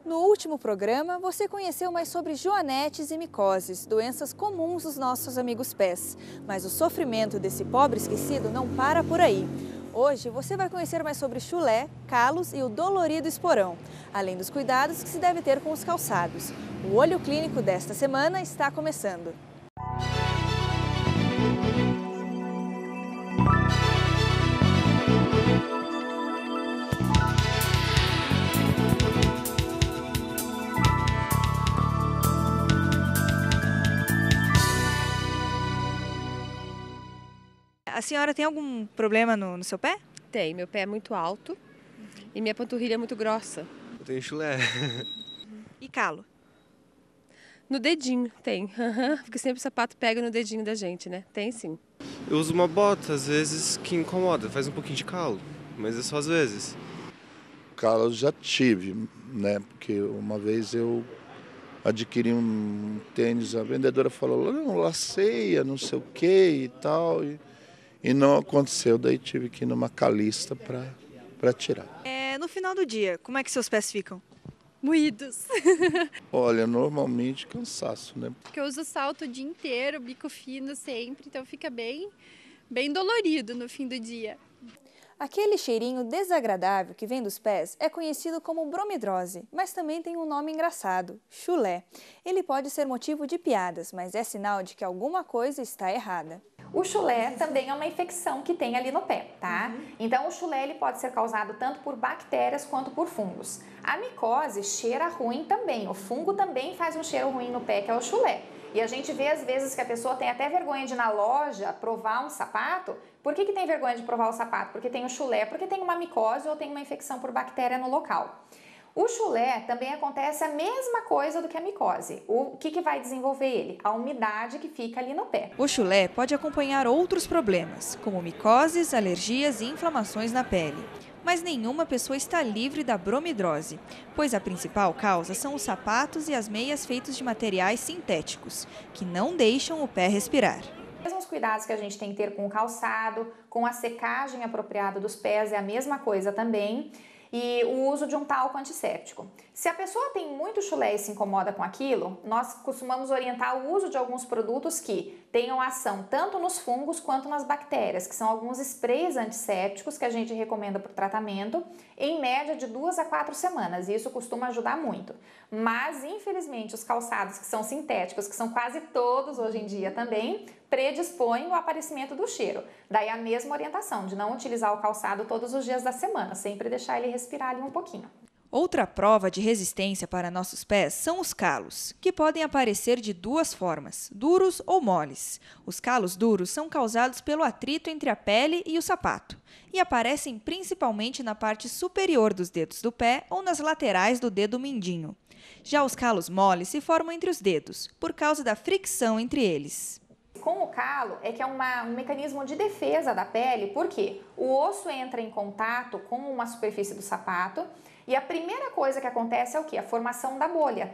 No último programa, você conheceu mais sobre joanetes e micoses, doenças comuns dos nossos amigos pés. Mas o sofrimento desse pobre esquecido não para por aí. Hoje você vai conhecer mais sobre chulé, calos e o dolorido esporão, além dos cuidados que se deve ter com os calçados. O Olho Clínico desta semana está começando. A senhora tem algum problema no seu pé? Tem, meu pé é muito alto e minha panturrilha é muito grossa. Eu tenho chulé. E calo? No dedinho, tem. Porque sempre o sapato pega no dedinho da gente, né? Tem sim. Eu uso uma bota, às vezes, que incomoda, faz um pouquinho de calo, mas é só às vezes. Calo eu já tive, né? Porque uma vez eu adquiri um tênis, a vendedora falou, não, laceia, não sei o que e tal, e não aconteceu, daí tive que ir numa calista para tirar. No final do dia, como é que seus pés ficam? Moídos. Olha, normalmente cansaço, né? Porque eu uso salto o dia inteiro, bico fino sempre, então fica bem dolorido no fim do dia. Aquele cheirinho desagradável que vem dos pés é conhecido como bromidrose, mas também tem um nome engraçado, chulé. Ele pode ser motivo de piadas, mas é sinal de que alguma coisa está errada. O chulé também é uma infecção que tem ali no pé, tá? Então o chulé ele pode ser causado tanto por bactérias quanto por fungos. A micose cheira ruim também, o fungo também faz um cheiro ruim no pé, que é o chulé. E a gente vê às vezes que a pessoa tem até vergonha de ir na loja provar um sapato. Por que tem vergonha de provar o sapato? Porque tem o chulé, porque tem uma micose ou tem uma infecção por bactéria no local. O chulé também acontece a mesma coisa do que a micose. O que vai desenvolver ele? A umidade que fica ali no pé. O chulé pode acompanhar outros problemas, como micoses, alergias e inflamações na pele. Mas nenhuma pessoa está livre da bromidrose, pois a principal causa são os sapatos e as meias feitos de materiais sintéticos, que não deixam o pé respirar. Os cuidados que a gente tem que ter com o calçado, com a secagem apropriada dos pés é a mesma coisa também. E o uso de um talco antisséptico. Se a pessoa tem muito chulé e se incomoda com aquilo, nós costumamos orientar o uso de alguns produtos que tenham ação tanto nos fungos quanto nas bactérias, que são alguns sprays antissépticos que a gente recomenda para o tratamento, em média de 2 a 4 semanas, e isso costuma ajudar muito. Mas, infelizmente, os calçados que são sintéticos, que são quase todos hoje em dia também, predispõem o aparecimento do cheiro. Daí a mesma orientação de não utilizar o calçado todos os dias da semana, sempre deixar ele respirar ali um pouquinho. Outra prova de resistência para nossos pés são os calos, que podem aparecer de duas formas, duros ou moles. Os calos duros são causados pelo atrito entre a pele e o sapato e aparecem principalmente na parte superior dos dedos do pé ou nas laterais do dedo mindinho. Já os calos moles se formam entre os dedos, por causa da fricção entre eles. Com o calo é que é um mecanismo de defesa da pele, porque o osso entra em contato com uma superfície do sapato e a primeira coisa que acontece é o quê? A formação da bolha.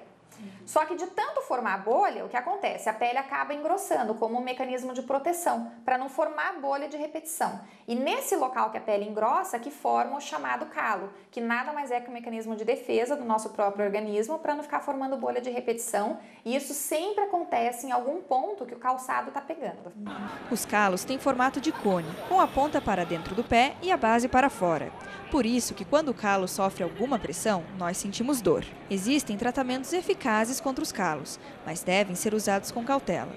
Só que de tanto formar a bolha, o que acontece? A pele acaba engrossando como um mecanismo de proteção, para não formar bolha de repetição. E nesse local que a pele engrossa, que forma o chamado calo, que nada mais é que um mecanismo de defesa do nosso próprio organismo para não ficar formando bolha de repetição. E isso sempre acontece em algum ponto que o calçado está pegando. Os calos têm formato de cone, com a ponta para dentro do pé e a base para fora. Por isso que quando o calo sofre alguma pressão, nós sentimos dor. Existem tratamentos eficazes contra os calos, mas devem ser usados com cautela.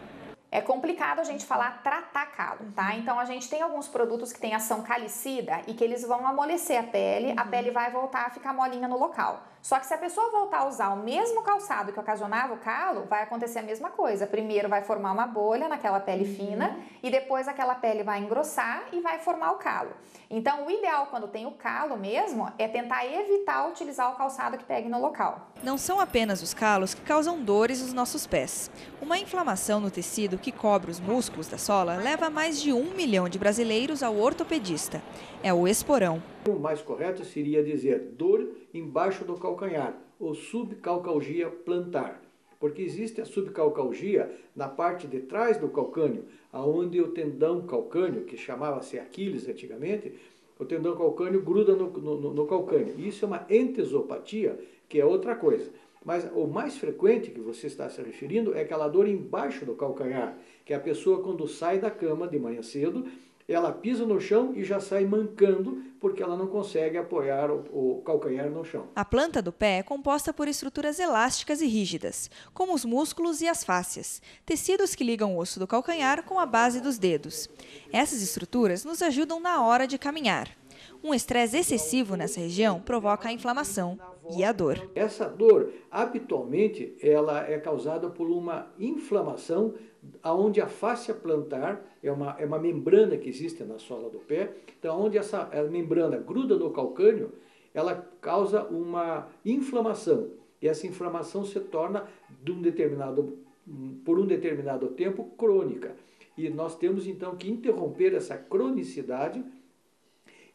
É complicado a gente falar tratar calo, tá? Então a gente tem alguns produtos que têm ação calicida e que eles vão amolecer a pele vai voltar a ficar molinha no local. Só que se a pessoa voltar a usar o mesmo calçado que ocasionava o calo, vai acontecer a mesma coisa. Primeiro vai formar uma bolha naquela pele fina e depois aquela pele vai engrossar e vai formar o calo. Então o ideal quando tem o calo mesmo é tentar evitar utilizar o calçado que pegue no local. Não são apenas os calos que causam dores nos nossos pés. Uma inflamação no tecido que cobre os músculos da sola leva mais de 1 milhão de brasileiros ao ortopedista. É o esporão. O mais correto seria dizer dor embaixo do calcanhar, ou subcalcalgia plantar. Porque existe a subcalcalgia na parte de trás do calcânio, onde o tendão calcâneo, que chamava-se Aquiles antigamente, o tendão calcâneo gruda no calcâneo. Isso é uma entesopatia, que é outra coisa. Mas o mais frequente que você está se referindo é aquela dor embaixo do calcanhar, que é a pessoa quando sai da cama de manhã cedo, ela pisa no chão e já sai mancando porque ela não consegue apoiar o calcanhar no chão. A planta do pé é composta por estruturas elásticas e rígidas, como os músculos e as fáscias, tecidos que ligam o osso do calcanhar com a base dos dedos. Essas estruturas nos ajudam na hora de caminhar. Um estresse excessivo nessa região provoca a inflamação e a dor. Essa dor, habitualmente, ela é causada por uma inflamação onde a fáscia plantar é uma membrana que existe na sola do pé. Então, onde essa membrana gruda no calcânio, ela causa uma inflamação. E essa inflamação se torna, por um determinado tempo, crônica. E nós temos, então, que interromper essa cronicidade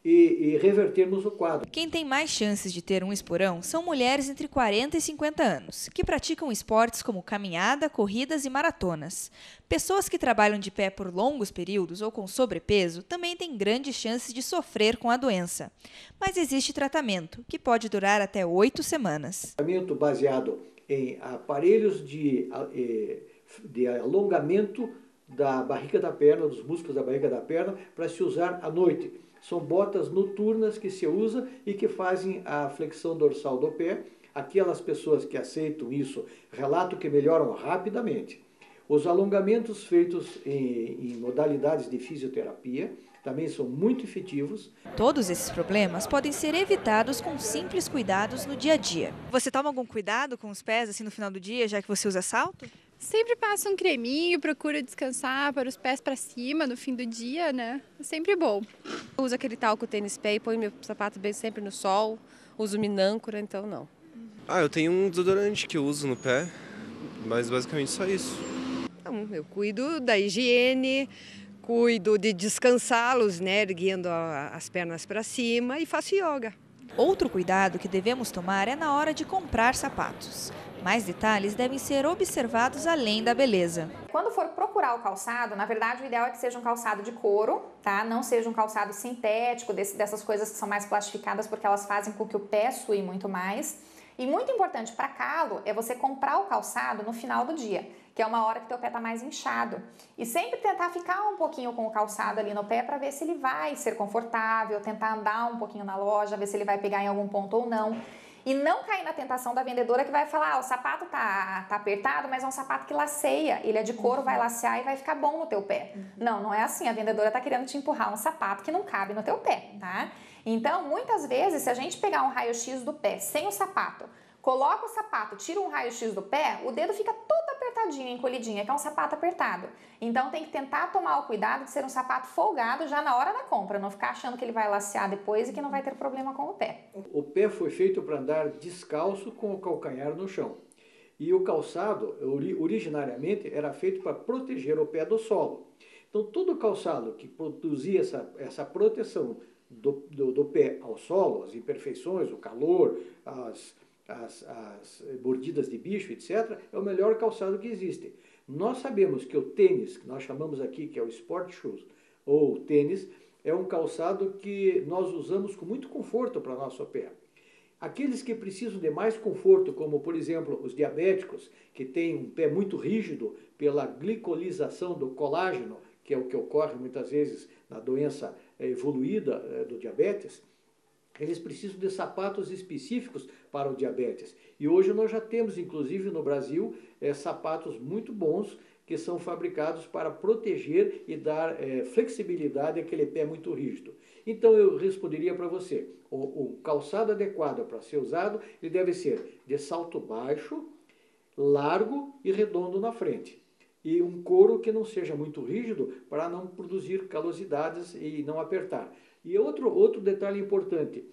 e revertermos o quadro. Quem tem mais chances de ter um esporão são mulheres entre 40 e 50 anos, que praticam esportes como caminhada, corridas e maratonas. Pessoas que trabalham de pé por longos períodos ou com sobrepeso também têm grandes chances de sofrer com a doença. Mas existe tratamento, que pode durar até 8 semanas. Tratamento baseado em aparelhos de alongamento da barriga da perna, dos músculos da barriga da perna, para se usar à noite. São botas noturnas que se usa e que fazem a flexão dorsal do pé. Aquelas pessoas que aceitam isso relatam que melhoram rapidamente. Os alongamentos feitos em modalidades de fisioterapia também são muito efetivos. Todos esses problemas podem ser evitados com simples cuidados no dia a dia. Você toma algum cuidado com os pés assim no final do dia, já que você usa salto? Sempre passa um creminho, procura descansar para os pés para cima no fim do dia, né? É sempre bom. Eu uso aquele talco tênis pé e ponho meu sapato bem sempre no sol, uso minâncora, então não. Eu tenho um desodorante que eu uso no pé, mas basicamente só isso. Então, eu cuido da higiene, cuido de descansá-los, né, erguendo as pernas para cima e faço yoga. Outro cuidado que devemos tomar é na hora de comprar sapatos. Mais detalhes devem ser observados além da beleza. Quando for procurar o calçado, na verdade o ideal é que seja um calçado de couro, tá? Não seja um calçado sintético, dessas coisas que são mais plastificadas, porque elas fazem com que o pé sue muito mais. E muito importante para calo é você comprar o calçado no final do dia, que é uma hora que teu pé está mais inchado. E sempre tentar ficar um pouquinho com o calçado ali no pé para ver se ele vai ser confortável, tentar andar um pouquinho na loja, ver se ele vai pegar em algum ponto ou não. E não cair na tentação da vendedora que vai falar, o sapato tá apertado, mas é um sapato que laceia, ele é de couro, vai lacear e vai ficar bom no teu pé. Não é assim, a vendedora tá querendo te empurrar um sapato que não cabe no teu pé, tá? Então, muitas vezes, se a gente pegar um raio-x do pé sem o sapato, coloca o sapato, tira um raio-x do pé, o dedo fica todo apertadinho, encolhidinho, que é um sapato apertado. Então tem que tentar tomar o cuidado de ser um sapato folgado já na hora da compra, não ficar achando que ele vai lacear depois e que não vai ter problema com o pé. O pé foi feito para andar descalço com o calcanhar no chão. E o calçado, originariamente, era feito para proteger o pé do solo. Então todo calçado que produzia essa proteção do pé ao solo, as imperfeições, o calor, as mordidas de bicho, etc., é o melhor calçado que existe. Nós sabemos que o tênis, que nós chamamos aqui, que é o sport shoes, ou tênis, é um calçado que nós usamos com muito conforto para o nosso pé. Aqueles que precisam de mais conforto, como, por exemplo, os diabéticos, que têm um pé muito rígido pela glicolização do colágeno, que é o que ocorre muitas vezes na doença evoluída do diabetes, eles precisam de sapatos específicos para o diabetes. E hoje nós já temos, inclusive no Brasil, sapatos muito bons que são fabricados para proteger e dar flexibilidade àquele pé muito rígido. Então eu responderia para você, o calçado adequado para ser usado, ele deve ser de salto baixo, largo e redondo na frente. E um couro que não seja muito rígido para não produzir calosidades e não apertar. E outro detalhe importante,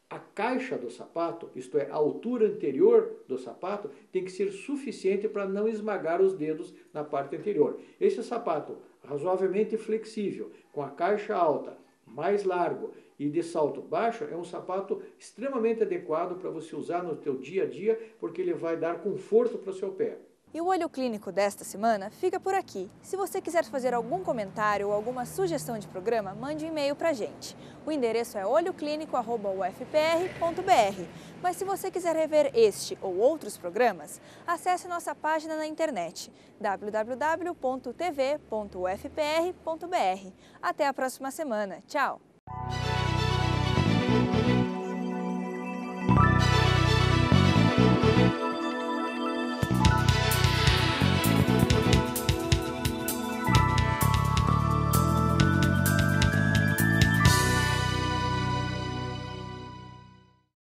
a caixa do sapato, isto é, a altura anterior do sapato, tem que ser suficiente para não esmagar os dedos na parte anterior. Esse sapato razoavelmente flexível, com a caixa alta, mais largo e de salto baixo, é um sapato extremamente adequado para você usar no teu dia a dia, porque ele vai dar conforto para o seu pé. E o Olho Clínico desta semana fica por aqui. Se você quiser fazer algum comentário ou alguma sugestão de programa, mande um e-mail para a gente. O endereço é olhoclinico@ufpr.br. Mas se você quiser rever este ou outros programas, acesse nossa página na internet www.tv.ufpr.br. Até a próxima semana. Tchau!